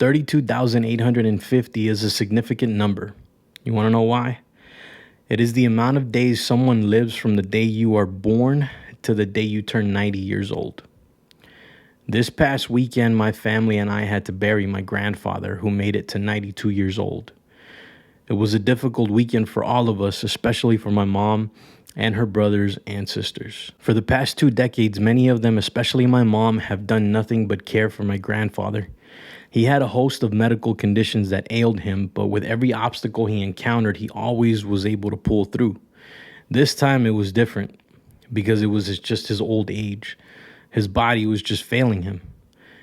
32,850 is a significant number. You want to know why? It is the amount of days someone lives from the day you are born to the day you turn 90 years old. This past weekend, my family and I had to bury my grandfather, who made it to 92 years old. It was a difficult weekend for all of us, especially for my mom and her brothers and sisters. For the past 2 decades, many of them, especially my mom, have done nothing but care for my grandfather. He had a host of medical conditions that ailed him, but with every obstacle he encountered, he always was able to pull through. This time it was different because it was just his old age. His body was just failing him.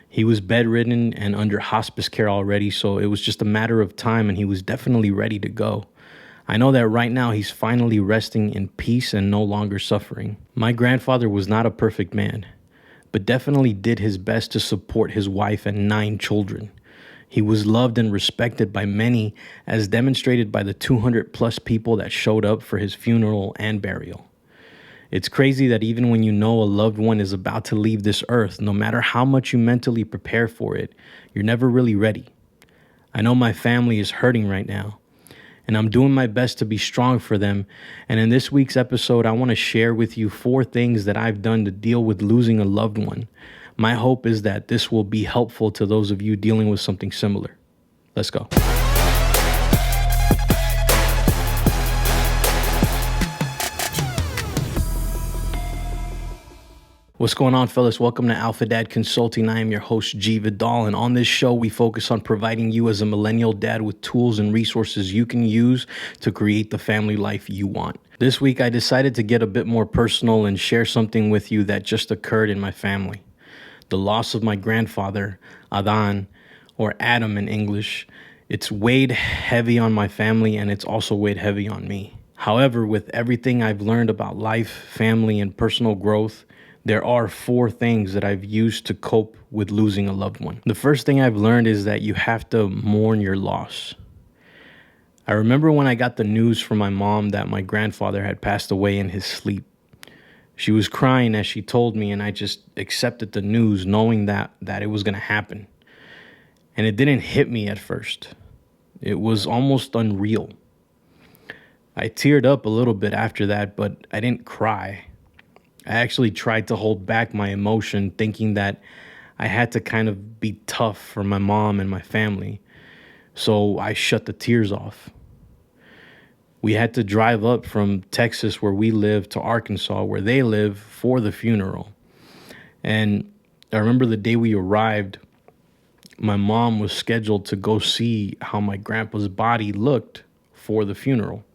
He was bedridden and under hospice care already, so it was just a matter of time, and he was definitely ready to go. I know that right now he's finally resting in peace and no longer suffering. My grandfather was not a perfect man, but definitely did his best to support his wife and 9 children. He was loved and respected by many, as demonstrated by the 200 plus people that showed up for his funeral and burial. It's crazy that even when you know a loved one is about to leave this earth, no matter how much you mentally prepare for it, you're never really ready. I know my family is hurting right now, and I'm doing my best to be strong for them. And in this week's episode, I want to share with you 4 things that I've done to deal with losing a loved one. My hope is that this will be helpful to those of you dealing with something similar. Let's go. What's going on, fellas? Welcome to Alpha Dad Consulting. I am your host, G. Vidal, and on this show, we focus on providing you as a millennial dad with tools and resources you can use to create the family life you want. This week, I decided to get a bit more personal and share something with you that just occurred in my family. The loss of my grandfather, Adan, or Adam in English. It's weighed heavy on my family, and it's also weighed heavy on me. However, with everything I've learned about life, family, and personal growth, there are 4 things that I've used to cope with losing a loved one. The first thing I've learned is that you have to mourn your loss. I remember when I got the news from my mom that my grandfather had passed away in his sleep. She was crying as she told me, and I just accepted the news knowing that it was going to happen. And it didn't hit me at first. It was almost unreal. I teared up a little bit after that, but I didn't cry. I actually tried to hold back my emotion, thinking that I had to kind of be tough for my mom and my family. So I shut the tears off. We had to drive up from Texas, where we live, to Arkansas, where they live, for the funeral. And I remember the day we arrived, my mom was scheduled to go see how my grandpa's body looked for the funeral.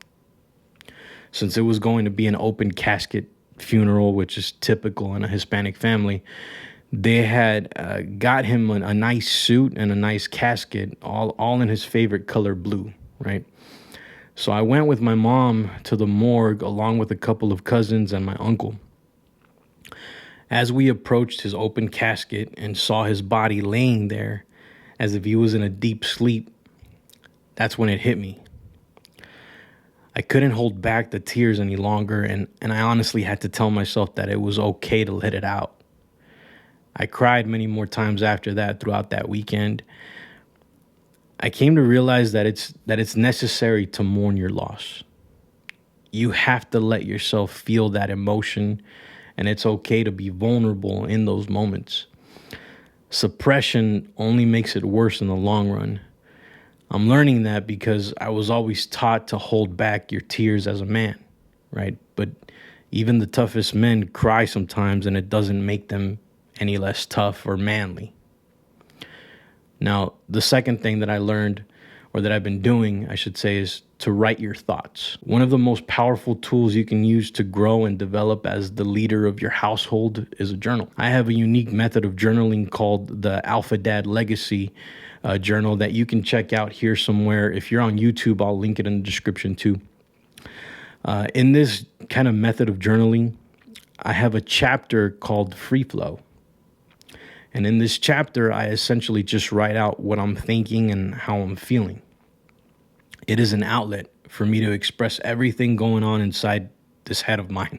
Since it was going to be an open casket funeral, which is typical in a Hispanic family, they had got him a nice suit and a nice casket, all in his favorite color, blue, right? So I went with my mom to the morgue along with a couple of cousins and my uncle. As we approached his open casket and saw his body laying there as if he was in a deep sleep, that's when it hit me. I couldn't hold back the tears any longer, and I honestly had to tell myself that it was okay to let it out. I cried many more times after that throughout that weekend. I came to realize that it's necessary to mourn your loss. You have to let yourself feel that emotion, and it's okay to be vulnerable in those moments. Suppression only makes it worse in the long run. I'm learning that because I was always taught to hold back your tears as a man, right? But even the toughest men cry sometimes, and it doesn't make them any less tough or manly. Now, the second thing that I learned, or that I've been doing, I should say, is to write your thoughts. One of the most powerful tools you can use to grow and develop as the leader of your household is a journal. I have a unique method of journaling called the Alpha Dad Legacy journal that you can check out here somewhere. If you're on YouTube, I'll link it in the description too. In this kind of method of journaling, I have a chapter called Free Flow. And in this chapter, I essentially just write out what I'm thinking and how I'm feeling. It is an outlet for me to express everything going on inside this head of mine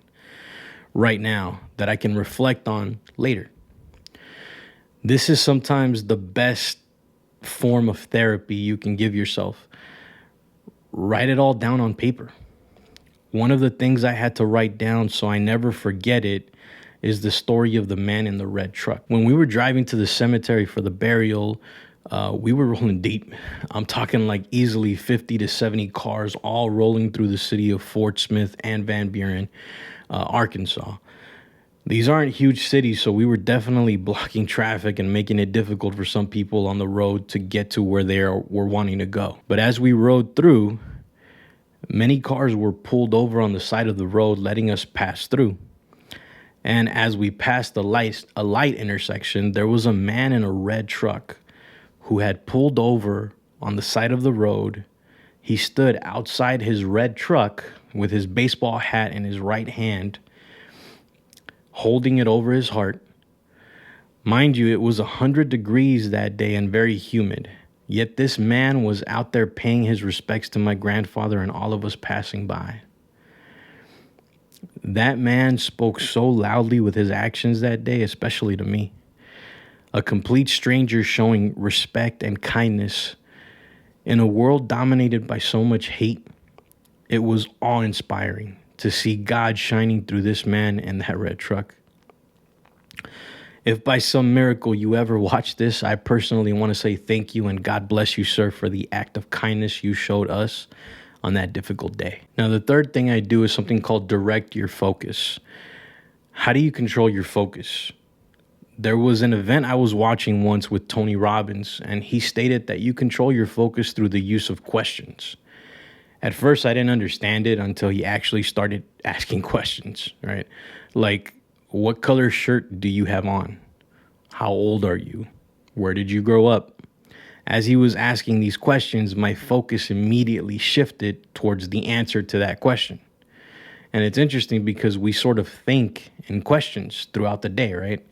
right now that I can reflect on later. This is sometimes the best form of therapy you can give yourself. Write it all down on paper. One of the things I had to write down so I never forget it is the story of the man in the red truck. When we were driving to the cemetery for the burial, we were rolling deep. I'm talking like easily 50 to 70 cars all rolling through the city of Fort Smith and Van Buren, Arkansas. These aren't huge cities, so we were definitely blocking traffic and making it difficult for some people on the road to get to where they were wanting to go. But as we rode through, many cars were pulled over on the side of the road, letting us pass through. And as we passed a light intersection, there was a man in a red truck who had pulled over on the side of the road. He stood outside his red truck with his baseball hat in his right hand, holding it over his heart. Mind you, it was 100 degrees that day and very humid. Yet this man was out there paying his respects to my grandfather and all of us passing by. That man spoke so loudly with his actions that day, especially to me. A complete stranger showing respect and kindness in a world dominated by so much hate. It was awe-inspiring to see God shining through this man in that red truck. If by some miracle you ever watch this, I personally want to say thank you and God bless you, sir, for the act of kindness you showed us on that difficult day. Now, the third thing I do is something called direct your focus. How do you control your focus? There was an event I was watching once with Tony Robbins, and he stated that you control your focus through the use of questions. At first, I didn't understand it until he actually started asking questions, right? Like, what color shirt do you have on? How old are you? Where did you grow up? As he was asking these questions, my focus immediately shifted towards the answer to that question. And it's interesting because we sort of think in questions throughout the day, right?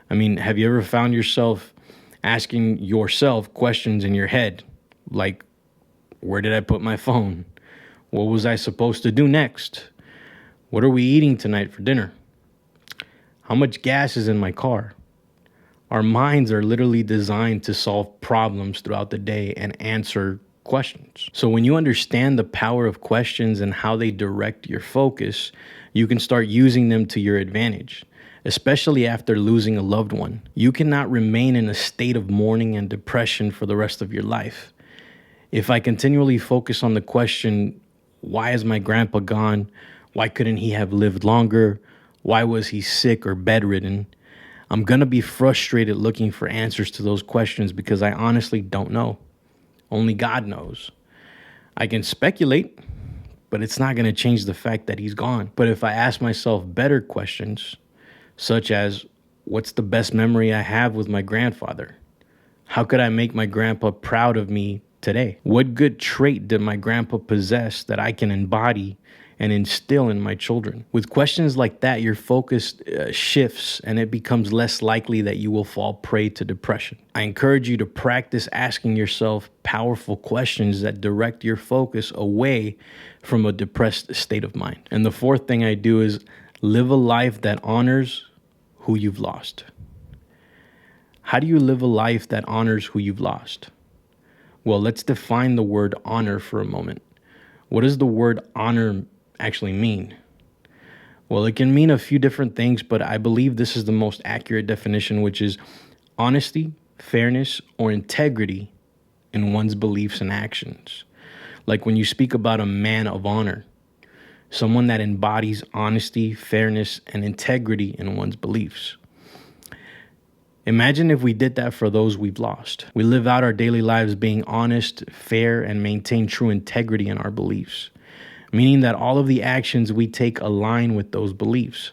I mean, have you ever found yourself asking yourself questions in your head? Like, where did I put my phone? What was I supposed to do next? What are we eating tonight for dinner? How much gas is in my car? Our minds are literally designed to solve problems throughout the day and answer questions. So when you understand the power of questions and how they direct your focus, you can start using them to your advantage, especially after losing a loved one. You cannot remain in a state of mourning and depression for the rest of your life. If I continually focus on the question, why is my grandpa gone? Why couldn't he have lived longer? Why was he sick or bedridden? I'm going to be frustrated looking for answers to those questions because I honestly don't know. Only God knows. I can speculate, but it's not going to change the fact that he's gone. But if I ask myself better questions, such as, what's the best memory I have with my grandfather? How could I make my grandpa proud of me today? What good trait did my grandpa possess that I can embody and instill in my children? With questions like that, your focus shifts and it becomes less likely that you will fall prey to depression. I encourage you to practice asking yourself powerful questions that direct your focus away from a depressed state of mind. And the fourth thing I do is live a life that honors who you've lost. How do you live a life that honors who you've lost? Well, let's define the word honor for a moment. What does the word honor actually mean? Well, it can mean a few different things, but I believe this is the most accurate definition, which is honesty, fairness, or integrity in one's beliefs and actions. Like when you speak about a man of honor, someone that embodies honesty, fairness, and integrity in one's beliefs. Imagine if we did that for those we've lost. We live out our daily lives being honest, fair, and maintain true integrity in our beliefs, meaning that all of the actions we take align with those beliefs.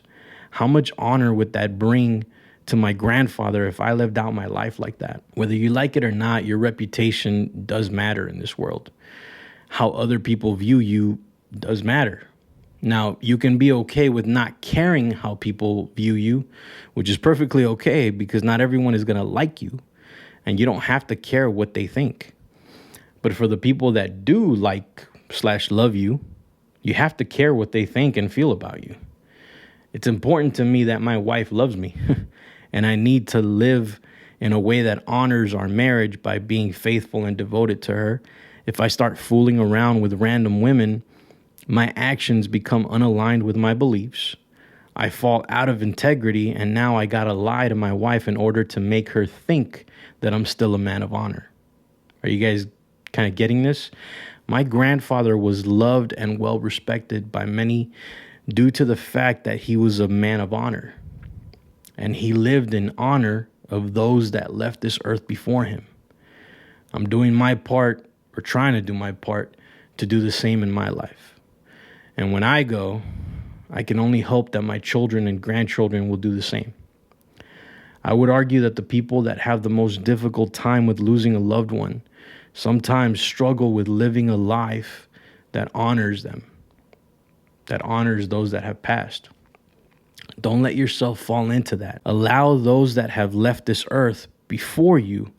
How much honor would that bring to my grandfather if I lived out my life like that? Whether you like it or not, your reputation does matter in this world. How other people view you does matter. Now, you can be okay with not caring how people view you, which is perfectly okay because not everyone is going to like you, and you don't have to care what they think. But for the people that do like/love you, you have to care what they think and feel about you. It's important to me that my wife loves me, and I need to live in a way that honors our marriage by being faithful and devoted to her. If I start fooling around with random women, my actions become unaligned with my beliefs. I fall out of integrity, and now I gotta lie to my wife in order to make her think that I'm still a man of honor. Are you guys kind of getting this? My grandfather was loved and well respected by many due to the fact that he was a man of honor, and he lived in honor of those that left this earth before him. I'm doing my part, or trying to do my part, to do the same in my life. And when I go, I can only hope that my children and grandchildren will do the same. I would argue that the people that have the most difficult time with losing a loved one sometimes struggle with living a life that honors them, that honors those that have passed. Don't let yourself fall into that. Allow those that have left this earth before you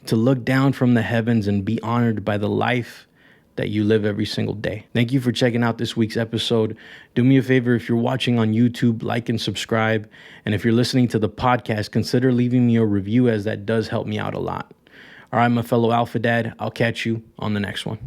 to look down from the heavens and be honored by the life that you live every single day. Thank you for checking out this week's episode. Do me a favor, if you're watching on YouTube, like and subscribe. And if you're listening to the podcast, consider leaving me a review, as that does help me out a lot. All right, my fellow Alpha Dad, I'll catch you on the next one.